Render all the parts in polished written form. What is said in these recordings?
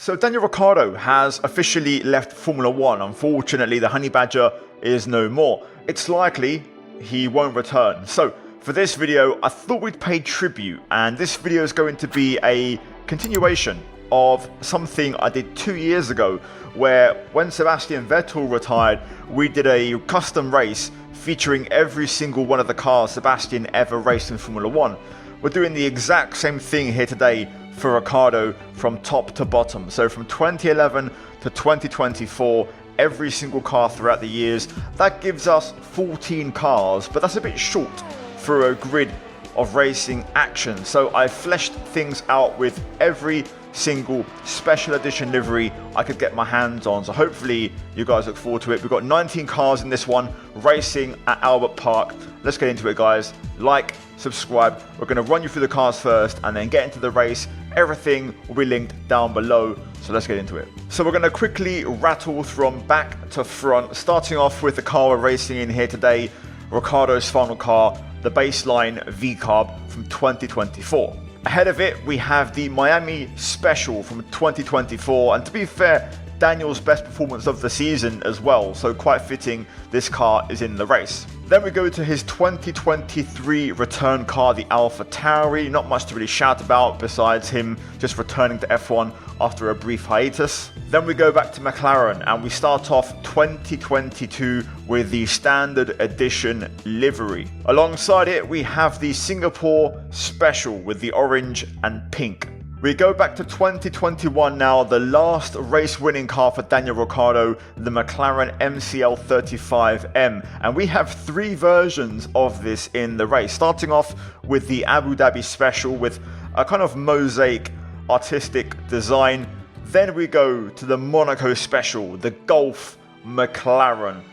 So Daniel Ricciardo has officially left Formula 1. Unfortunately, the Honey Badger is no more. It's likely he won't return. So for this video, I thought we'd pay tribute, and this video is going to be a continuation of something I did 2 years ago, where when Sebastian Vettel retired, we did a custom race featuring every single one of the cars Sebastian ever raced in Formula 1. We're doing the exact same thing here today for Ricciardo from top to bottom. So from 2011 to 2024, every single car throughout the years. That gives us 14 cars, but that's a bit short for a grid of racing action. So I fleshed things out with every single special edition livery I could get my hands on. So hopefully you guys look forward to it. We've got 19 cars in this one, racing at Albert Park. Let's get into it, guys. Like, subscribe. We're going to run you through the cars first and then get into the race. Everything will be linked down below. So let's get into it. So we're going to quickly rattle from back to front, starting off with the car we're racing in here today, Ricciardo's final car, the baseline V-Carb from 2024. Ahead of it, we have the Miami Special from 2024, and to be fair, Daniel's best performance of the season as well, so quite fitting this car is in the race. Then we go to his 2023 return car, the AlphaTauri. Not much to really shout about besides him just returning to F1 after a brief hiatus. Then we go back to McLaren and we start off 2022 with the standard edition livery. Alongside it, we have the Singapore Special with the orange and pink. We go back to 2021 now, the last race winning car for Daniel Ricciardo, the McLaren MCL35M. And we have three versions of this in the race, starting off with the Abu Dhabi Special with a kind of mosaic artistic design. Then we go to the Monaco Special, the Golf McLaren.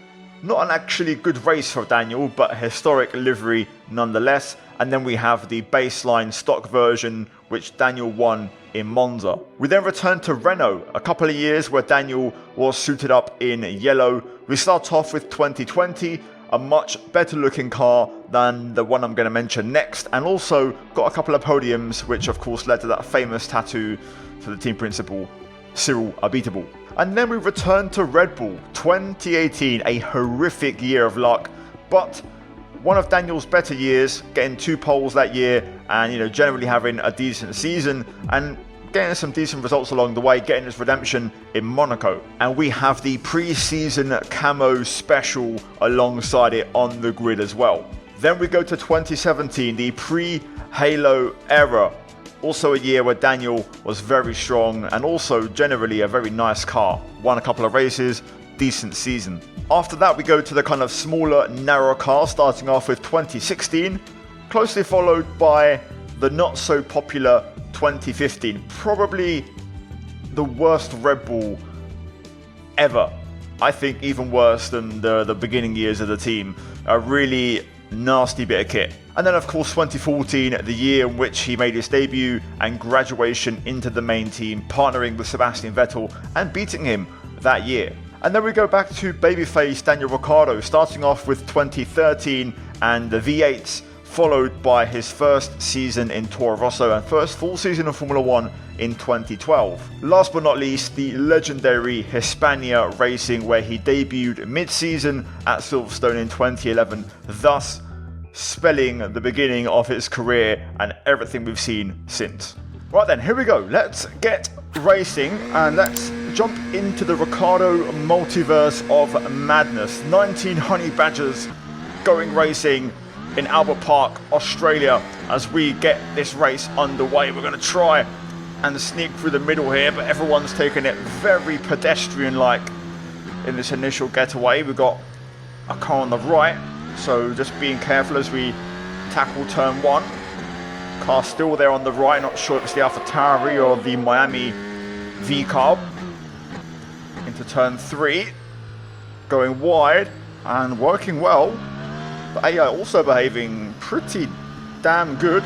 Not an actually good race for Daniel, but historic livery nonetheless. And then we have the baseline stock version, which Daniel won in Monza. We then return to Renault, a couple of years where Daniel was suited up in yellow. We start off with 2020, a much better looking car than the one I'm going to mention next, and also got a couple of podiums, which of course led to that famous tattoo for the team principal, Cyril Abiteboul. And then we return to Red Bull, 2018, a horrific year of luck, but one of Daniel's better years, getting 2 poles that year and generally having a decent season and getting some decent results along the way, getting his redemption in Monaco. And we have the pre-season camo special alongside it on the grid as well. Then we go to 2017, the pre-Halo era. Also a year where Daniel was very strong and also generally a very nice car. Won a couple of races, decent season. After that, we go to the kind of smaller, narrow car, starting off with 2016, closely followed by the not so popular 2015. Probably the worst Red Bull ever. I think even worse than the beginning years of the team. A really nasty bit of kit. And then of course 2014, the year in which he made his debut and graduation into the main team, partnering with Sebastian Vettel and beating him that year. And then we go back to babyface Daniel Ricciardo, starting off with 2013 and the V8s, followed by his first season in Toro Rosso and first full season of Formula 1 in 2012. Last but not least, the legendary Hispania Racing, where he debuted mid-season at Silverstone in 2011, thus spelling the beginning of his career and everything we've seen since. Right then, here we go. Let's get racing and let's jump into the Ricciardo multiverse of madness. 19 Honey Badgers going racing in Albert Park, Australia, as we get this race underway. We're going to try and sneak through the middle here, but everyone's taking it very pedestrian-like in this initial getaway. We've got a car on the right, so just being careful as we tackle turn 1. Car still there on the right, not sure if it's the AlphaTauri or the Miami V-Carb. Into turn 3, going wide and working well. The AI also behaving pretty damn good.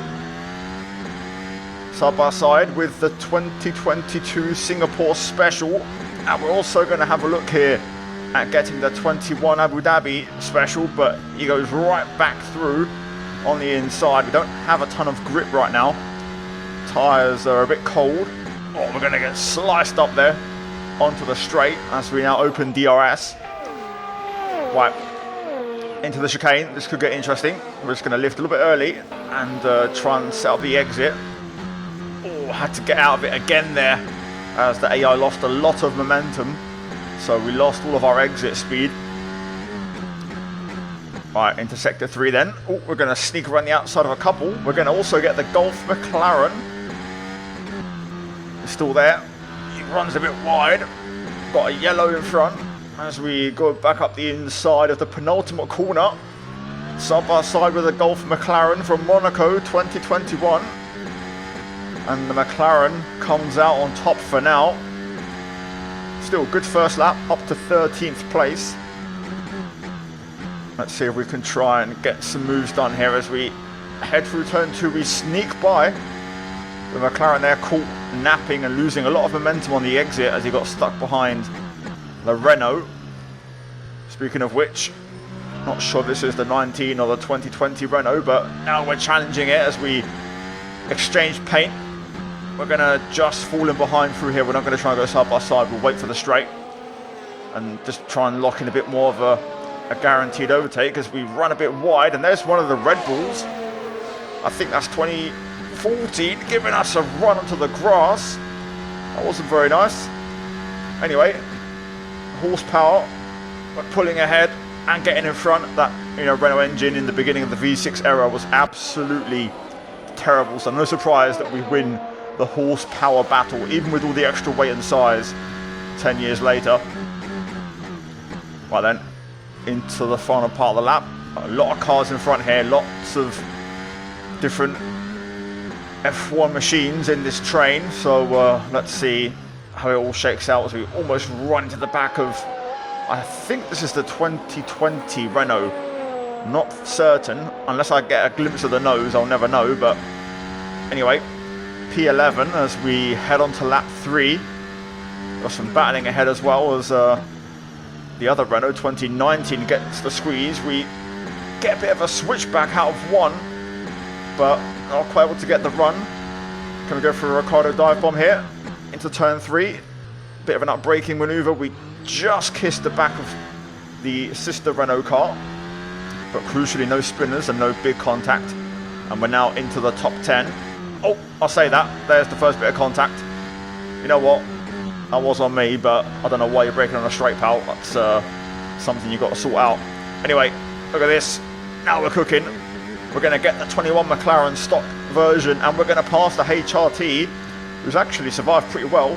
Side by side with the 2022 Singapore Special. And we're also going to have a look here at getting the 21 Abu Dhabi Special, but he goes right back through on the inside. We don't have a ton of grip right now. Tyres are a bit cold. Oh, we're going to get sliced up there onto the straight as we now open DRS. Right, into the chicane. This could get interesting. We're just going to lift a little bit early and try and set up the exit. Oh, had to get out of it again there as the AI lost a lot of momentum. So we lost all of our exit speed. Right, into sector 3 then. Oh, we're going to sneak around the outside of a couple. We're going to also get the Golf McLaren. It's still there. He runs a bit wide. Got a yellow in front as we go back up the inside of the penultimate corner. Side by side with the Golf McLaren from Monaco 2021. And the McLaren comes out on top for now. Still good first lap, up to 13th place. Let's see if we can try and get some moves done here as we head through turn 2. We sneak by the McLaren there, caught napping and losing a lot of momentum on the exit as he got stuck behind the Renault. Speaking of which, not sure if this is the 19 or the 2020 Renault, but now we're challenging it as we exchange paint. We're going to just fall in behind through here. We're not going to try and go side by side. We'll wait for the straight and just try and lock in a bit more of a guaranteed overtake as we run a bit wide. And there's one of the Red Bulls. I think that's 2014, giving us a run onto the grass. That wasn't very nice. Anyway, horsepower, we're pulling ahead and getting in front. That Renault engine in the beginning of the V6 era was absolutely terrible. So no surprise that we win the horsepower battle, even with all the extra weight and size 10 years later. Right then, into the final part of the lap. A lot of cars in front here, lots of different F1 machines in this train. So let's see how it all shakes out as we almost run into the back of, I think this is the 2020 Renault. Not certain, unless I get a glimpse of the nose, I'll never know. But anyway, P11 as we head on to lap 3. Got some battling ahead as well as the other Renault 2019 gets the squeeze. We get a bit of a switchback out of 1, but not quite able to get the run. Can we go for a Ricciardo dive bomb here into turn 3? Bit of an up-braking maneuver. We just kissed the back of the sister Renault car, but crucially no spinners and no big contact, and we're now into the top 10. Oh, I'll say that. There's the first bit of contact. You know what? That was on me, but I don't know why you're breaking on a straight, pal. That's something you've got to sort out. Anyway, look at this. Now we're cooking. We're going to get the 21 McLaren stock version, and we're going to pass the HRT, who's actually survived pretty well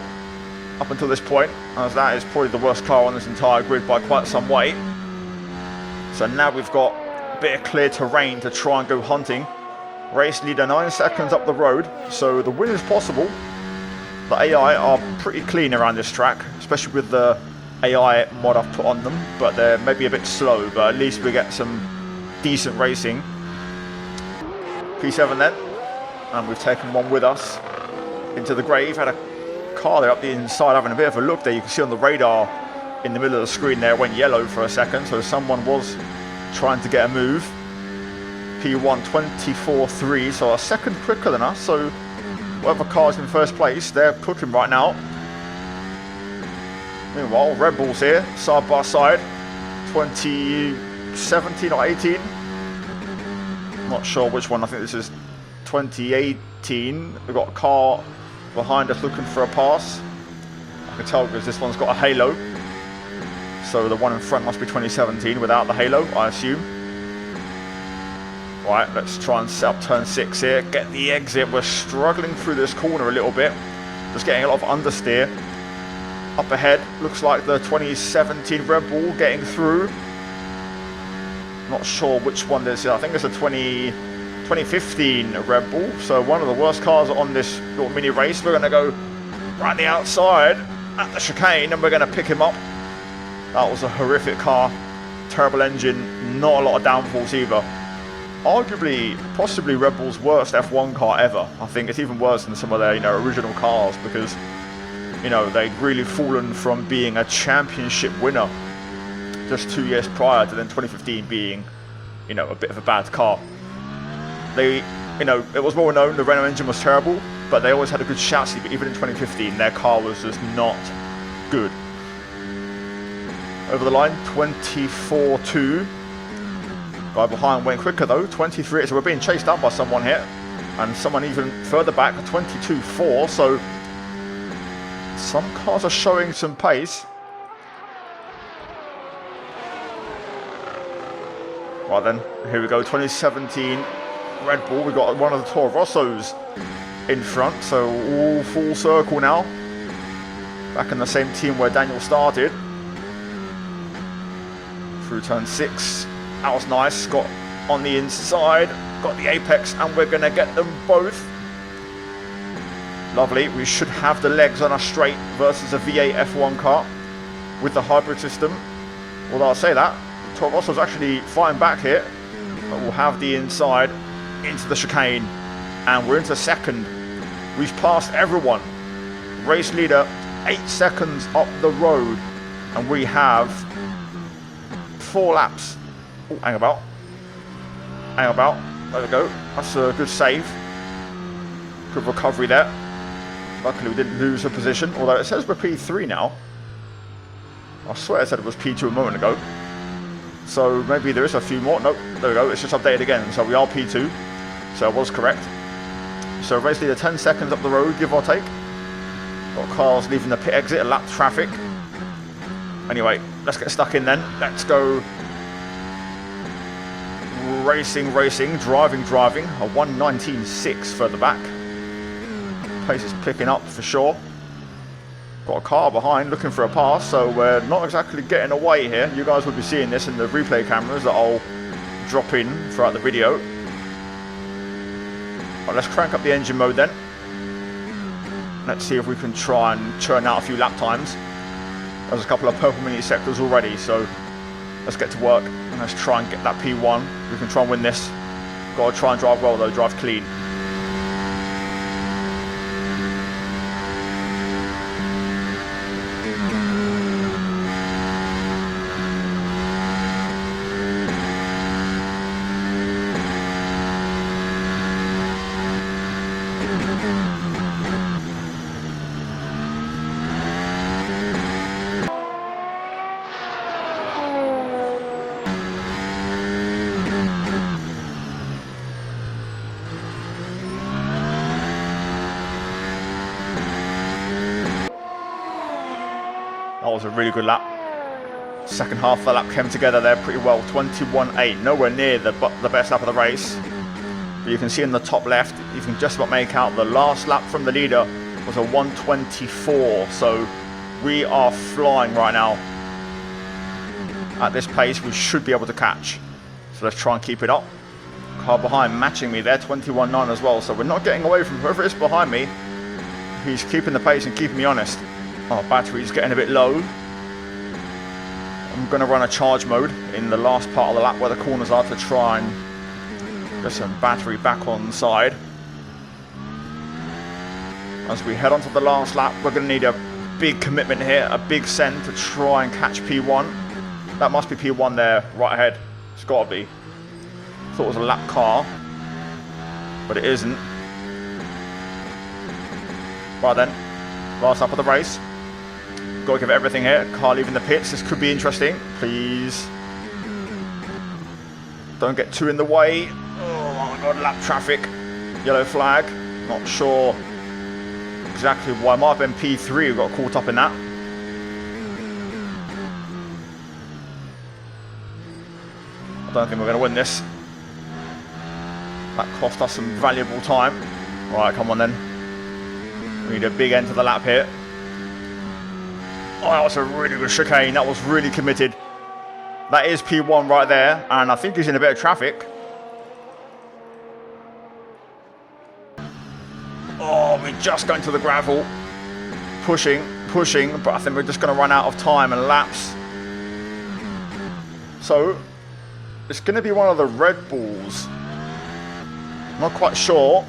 up until this point, as that is probably the worst car on this entire grid by quite some way. So now we've got a bit of clear terrain to try and go hunting. Race leader 9 seconds up the road, so the win is possible. The AI are pretty clean around this track, especially with the AI mod I've put on them, but they're maybe a bit slow, but at least we get some decent racing. P7 then, and we've taken one with us into the grave. Had a car there up the inside having a bit of a look there. You can see on the radar in the middle of the screen there, it went yellow for a second, so someone was trying to get a move. P1 24.3, so a second quicker than us. So whatever car's in first place, they're cooking right now. Meanwhile, Red Bulls here, side by side, 2017 or 18. Not sure which one. I think this is 2018. We've got a car behind us looking for a pass. I can tell because this one's got a halo. So the one in front must be 2017 without the halo, I assume. Right, let's try and set up turn 6 here. Get the exit. We're struggling through this corner a little bit. Just getting a lot of understeer. Up ahead, looks like the 2017 Red Bull getting through. Not sure which one this is. I think it's a 2015 Red Bull. So one of the worst cars on this little mini race. We're going to go right the outside at the chicane and we're going to pick him up. That was a horrific car. Terrible engine. Not a lot of downforce either. Arguably, possibly Red Bull's worst F1 car ever. I think it's even worse than some of their, original cars because, they'd really fallen from being a championship winner just 2 years prior to then 2015 being, a bit of a bad car. It was well known the Renault engine was terrible. but they always had a good chassis. But even in 2015, their car was just not good. Over the line, 24.2. Guy behind went quicker though, 23. So we're being chased down by someone here, and someone even further back, 22.4. So some cars are showing some pace. Right then, here we go, 2017 Red Bull. We got one of the Toro Rossos in front, so all full circle now. Back in the same team where Daniel started. Through turn 6, that was nice. Got on the inside, got the apex, and we're going to get them both. Lovely. We should have the legs on a straight versus a V8 F1 car with the hybrid system. Although I'll say that, Toro Rosso's actually fighting back here, but we'll have the inside into the chicane, and we're into second. We've passed everyone. Race leader 8 seconds up the road, and we have 4 laps. Oh, hang about. Hang about. There we go. That's a good save. Good recovery there. Luckily we didn't lose a position, although it says we're P3 now. I swear it said it was P2 a moment ago. So maybe there is a few more. Nope, there we go. It's just updated again. So we are P2. So I was correct. So race leader 10 seconds up the road, give or take. Got cars leaving the pit exit, lap traffic. Anyway, let's get stuck in then. Let's go. Racing, driving. A 1:19.6 further back. Pace is picking up for sure. Got a car behind looking for a pass, so we're not exactly getting away here. You guys will be seeing this in the replay cameras that I'll drop in throughout the video. Right, let's crank up the engine mode then. Let's see if we can try and churn out a few lap times. There's a couple of purple mini sectors already, so let's get to work and let's try and get that P1. We can try and win this. Got to try and drive well though, drive clean. That was a really good lap. Second half of the lap came together there pretty well. 21.8, nowhere near the best lap of the race. But you can see in the top left, you can just about make out the last lap from the leader was a 1:24. So we are flying right now. At this pace, we should be able to catch. So let's try and keep it up. Car behind matching me there, 21.9 as well. So we're not getting away from whoever is behind me. He's keeping the pace and keeping me honest. Our battery's getting a bit low. I'm going to run a charge mode in the last part of the lap where the corners are to try and get some battery back on side. As we head on to the last lap, we're going to need a big commitment here, a big send to try and catch P1. That must be P1 there, right ahead. It's got to be. Thought it was a lap car, but it isn't. Right then, last lap of the race. Got to give it everything here. Car leaving the pits. This could be interesting. Please. Don't get too in the way. Oh my god, lap traffic. Yellow flag. Not sure exactly why. Might have been P3 who got caught up in that. I don't think we're going to win this. That cost us some valuable time. Alright, come on then. We need a big end to the lap here. Oh, that was a really good chicane. That was really committed. That is P1 right there, and I think he's in a bit of traffic. Oh, we're just going to the gravel. Pushing, but I think we're just going to run out of time and laps. So, it's going to be one of the Red Bulls. Not quite sure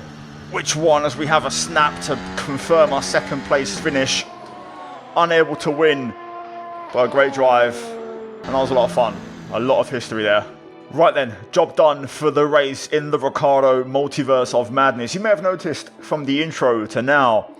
which one, as we have a snap to confirm our second place finish. Unable to win, but a great drive, and that was a lot of fun. A lot of history there. Right then, job done for the race in the Ricciardo multiverse of madness. You may have noticed from the intro to now,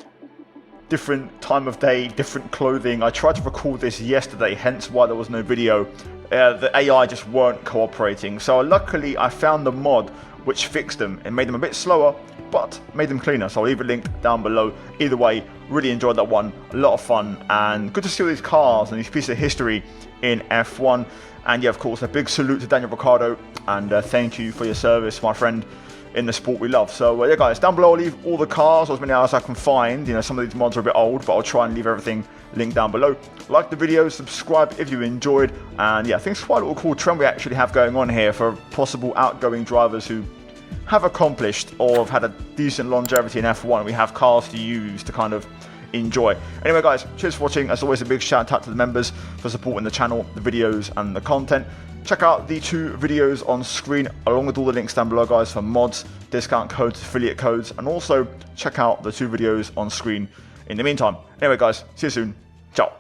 different time of day, different clothing. I tried to record this yesterday, hence why there was no video. The AI just weren't cooperating. So luckily I found the mod which fixed them. It made them a bit slower, but made them cleaner. So I'll leave a link down below. Either way, really enjoyed that one. A lot of fun and good to see all these cars and these pieces of history in F1. And yeah, of course, a big salute to Daniel Ricciardo, and thank you for your service, my friend, in the sport we love. So yeah, guys, down below I'll leave all the cars, or as many hours I can find. You know, some of these mods are a bit old, but I'll try and leave everything linked down below. Like the video, subscribe if you enjoyed, and yeah, I think it's quite a little cool trend we actually have going on here for possible outgoing drivers who have accomplished or have had a decent longevity in F1. We have cars to use to kind of enjoy. Anyway guys, cheers for watching. As always, a big shout out to the members for supporting the channel, the videos and the content. Check out the 2 videos on screen along with all the links down below, guys, for mods, discount codes, affiliate codes, and also check out the 2 videos on screen in the meantime. Anyway guys, see you soon. Ciao.